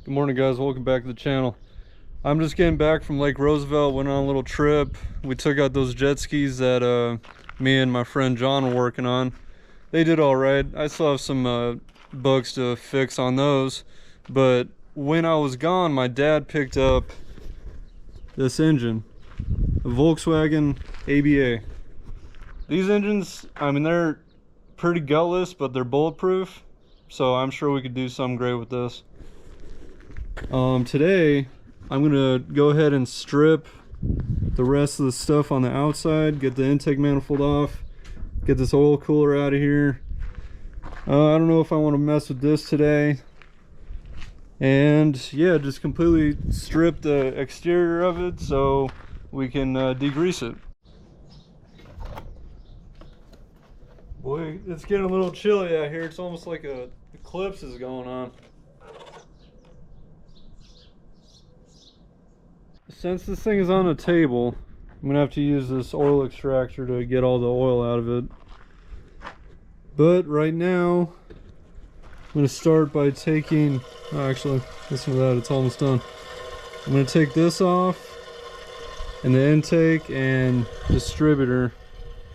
Good morning, guys. Welcome back to the channel. I'm just getting back from Lake Roosevelt. Went on a little trip. We took out those jet skis that me and my friend John were working on. They did all right. I still have some bugs to fix on those, but when I was gone, my dad picked up this engine, a Volkswagen ABA. These engines, I mean, they're pretty gutless, but they're bulletproof, so I'm sure we could do something great with this. Today I'm gonna go ahead and strip the rest of the stuff on the outside, get the intake manifold off, get this oil cooler out of here. I don't know if I want to mess with this today, and yeah, just completely strip the exterior of it so we can degrease it. Boy, it's getting a little chilly out here. It's almost like a eclipse is going on. Since this thing is on a table, I'm gonna have to use this oil extractor to get all the oil out of it. But right now, I'm gonna start by taking, actually, listen to that, it's almost done. I'm gonna take this off, and the intake and distributor.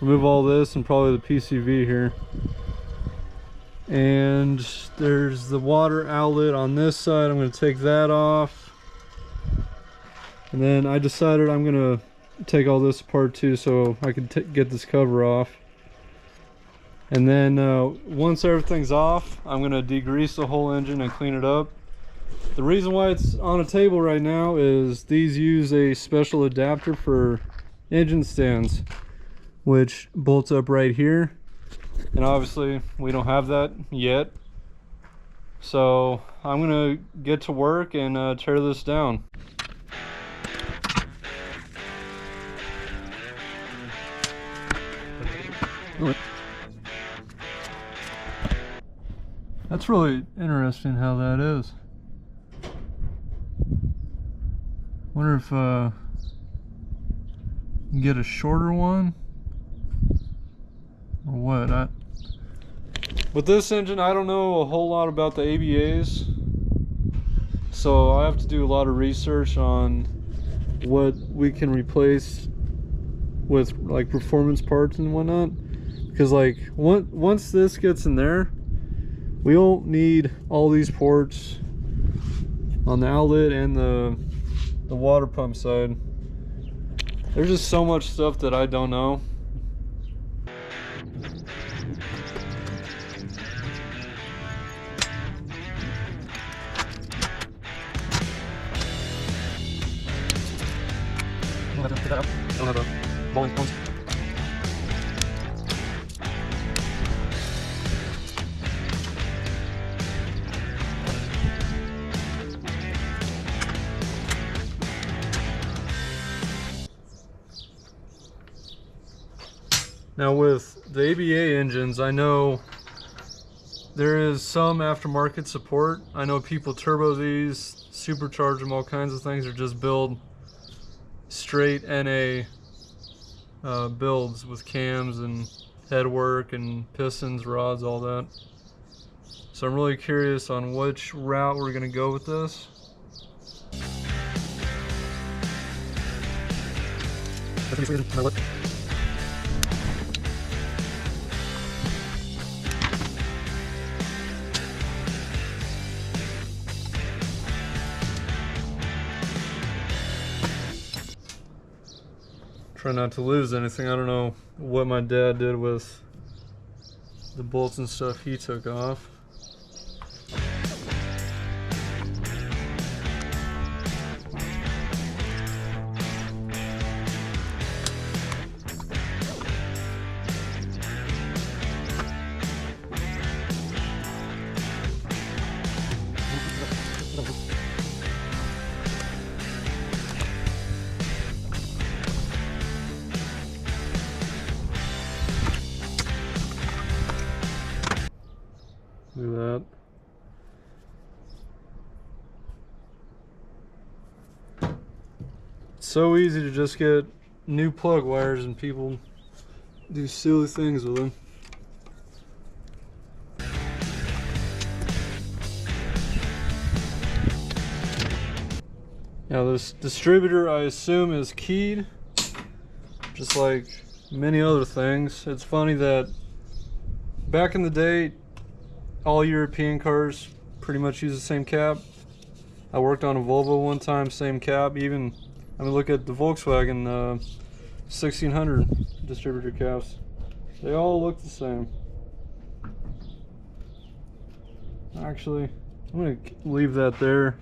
Remove all this and probably the PCV here. And there's the water outlet on this side. I'm gonna take that off. And then I decided I'm gonna take all this apart too so I can get this cover off. And then once everything's off, I'm gonna degrease the whole engine and clean it up. The reason why it's on a table right now is these use a special adapter for engine stands, which bolts up right here. And obviously we don't have that yet. So I'm gonna get to work and tear this down. That's really interesting how that is. Wonder if you can get a shorter one or what. With this engine, I don't know a whole lot about the ABAs, so I have to do a lot of research on what we can replace with like performance parts and whatnot, because like once this gets in there, we won't need all these ports on the outlet and the water pump side. There's just so much stuff that I don't know. Now with the ABA engines, I know there is some aftermarket support. I know people turbo these, supercharge them, all kinds of things, or just build straight NA builds with cams and headwork and pistons, rods, all that. So I'm really curious on which route we're gonna go with this. Try not to lose anything. I don't know what my dad did with the bolts and stuff he took off. Look at that. It's so easy to just get new plug wires and people do silly things with them. Now this distributor, I assume, is keyed, just like many other things. It's funny that back in the day, all European cars pretty much use the same cap. I worked on a Volvo one time, same cap. Even, I mean, look at the Volkswagen 1600 distributor caps. They all look the same. Actually, I'm going to leave that there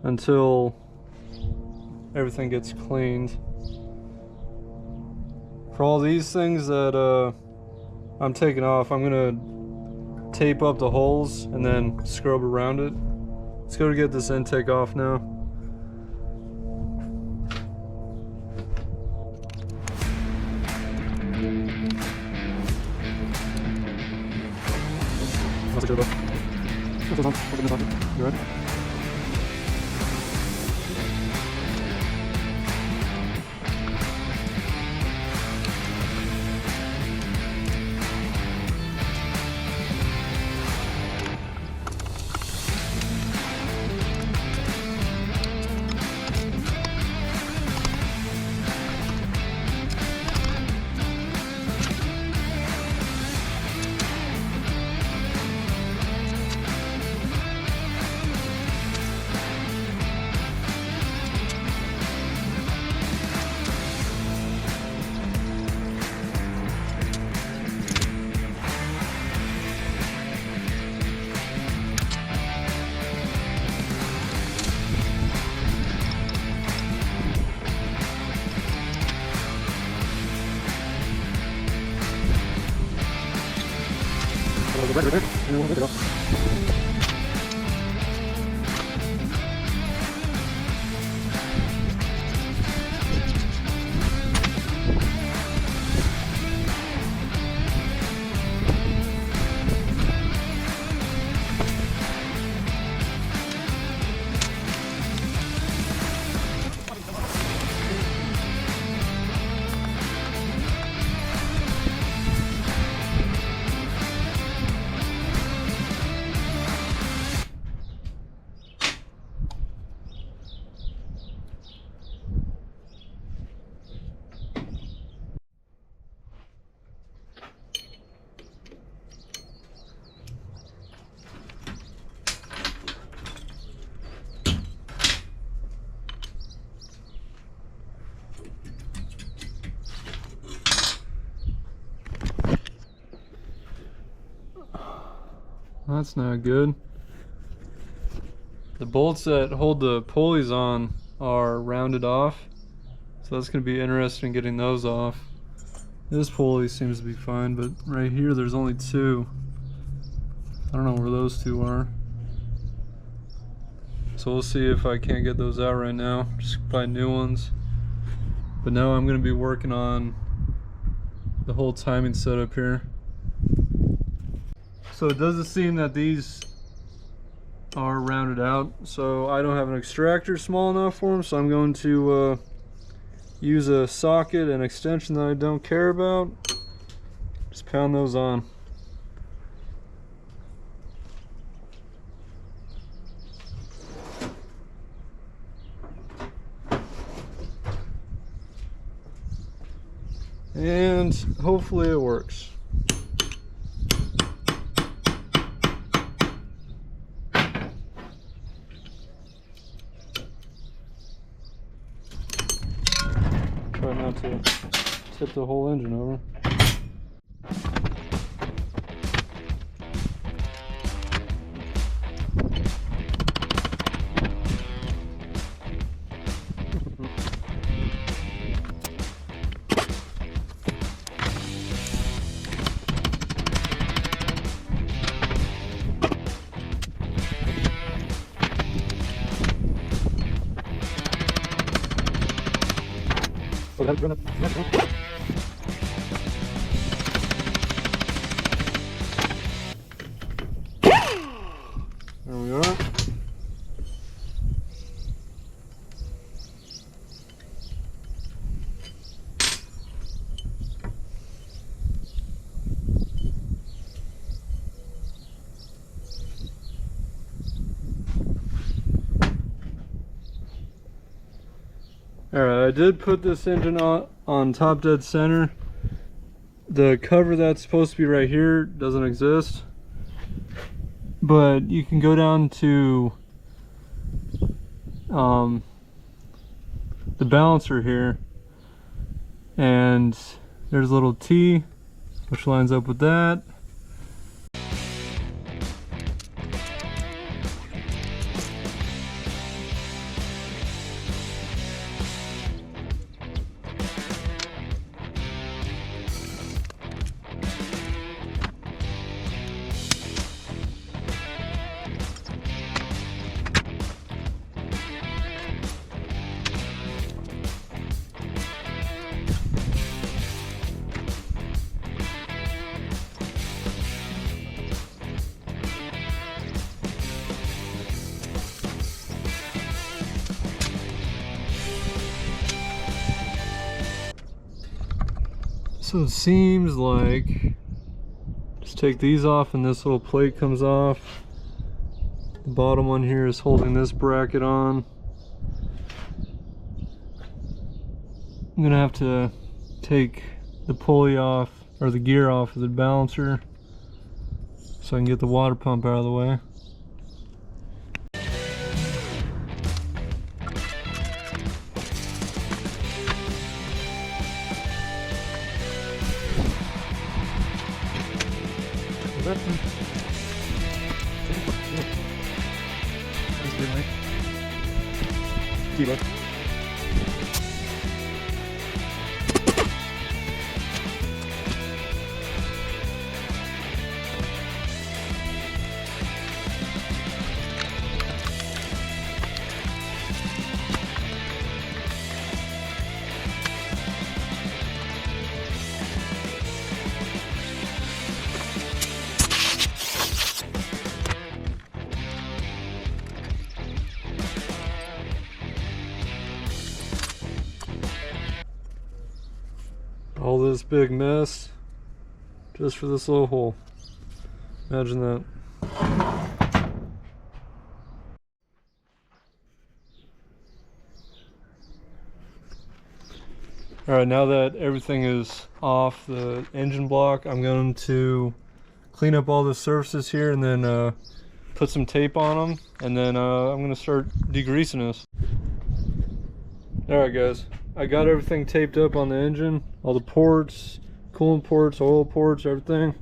until everything gets cleaned. For all these things that I'm taking off, I'm going to tape up the holes and then scrub around it. Let's go to get this intake off now. You ready? That's not good. The bolts that hold the pulleys on are rounded off, so that's going to be interesting getting those off. This pulley seems to be fine, but right here there's only two. I don't know where those two are. So we'll see if I can't get those out right now. Just buy new ones. But now I'm going to be working on the whole timing setup here. So it doesn't seem that these are rounded out, so I don't have an extractor small enough for them, so I'm going to use a socket and extension that I don't care about. Just pound those on. And hopefully it works. Try not to tip the whole engine over. There we are. Alright, I did put this engine on top dead center. The cover that's supposed to be right here doesn't exist. But you can go down to the balancer here, and there's a little T which lines up with that. So it seems like, just take these off and this little plate comes off. The bottom one here is holding this bracket on. I'm gonna have to take the pulley off, or the gear off of the balancer, so I can get the water pump out of the way. All this big mess just for this little hole. Imagine that. Alright, now that everything is off the engine block, I'm going to clean up all the surfaces here and then put some tape on them, and then I'm going to start degreasing this. Alright guys, I got everything taped up on the engine, all the ports, coolant ports, oil ports, everything,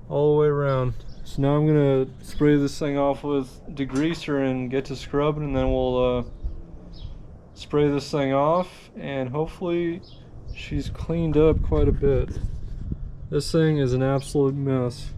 all the way around. So now I'm going to spray this thing off with degreaser and get to scrubbing, and then we'll spray this thing off, and hopefully she's cleaned up quite a bit. This thing is an absolute mess.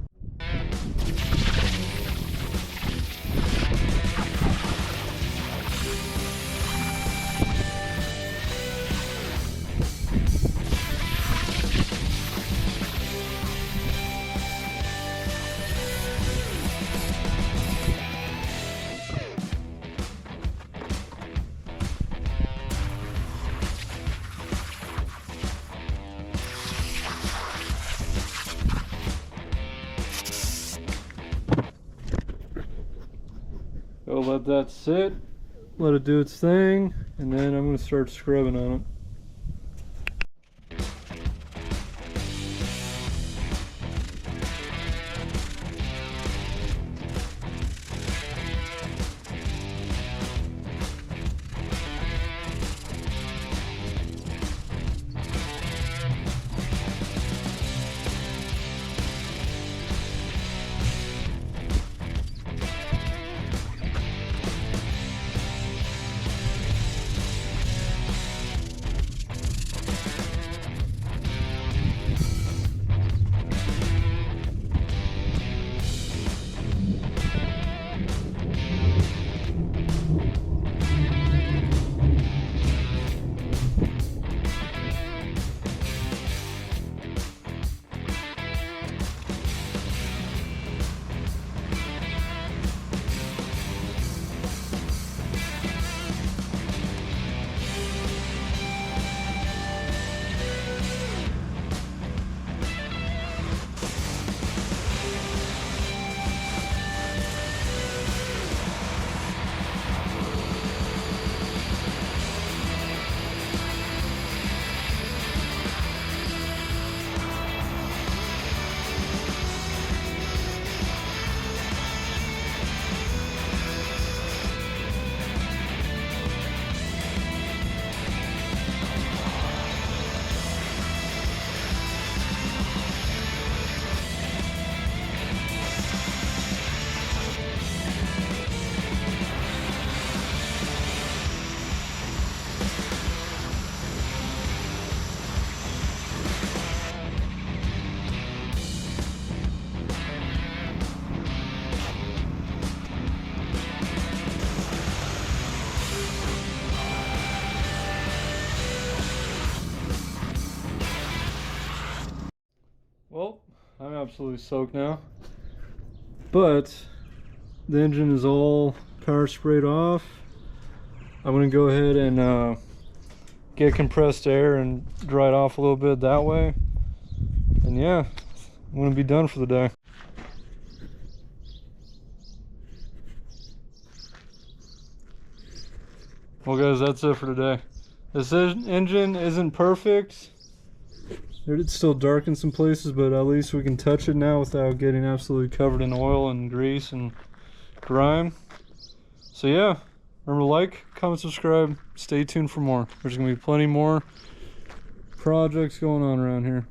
Go let that sit, let it do its thing, and then I'm going to start scrubbing on it. absolutely soaked now. But the engine is all power sprayed off. I'm gonna go ahead and get compressed air and dry it off a little bit that way. And yeah, I'm gonna be done for the day. Well guys, that's it for today. This engine isn't perfect. It's still dark in some places, but at least we can touch it now without getting absolutely covered in oil and grease and grime. So yeah, remember to like, comment, subscribe, stay tuned for more. There's gonna be plenty more projects going on around here.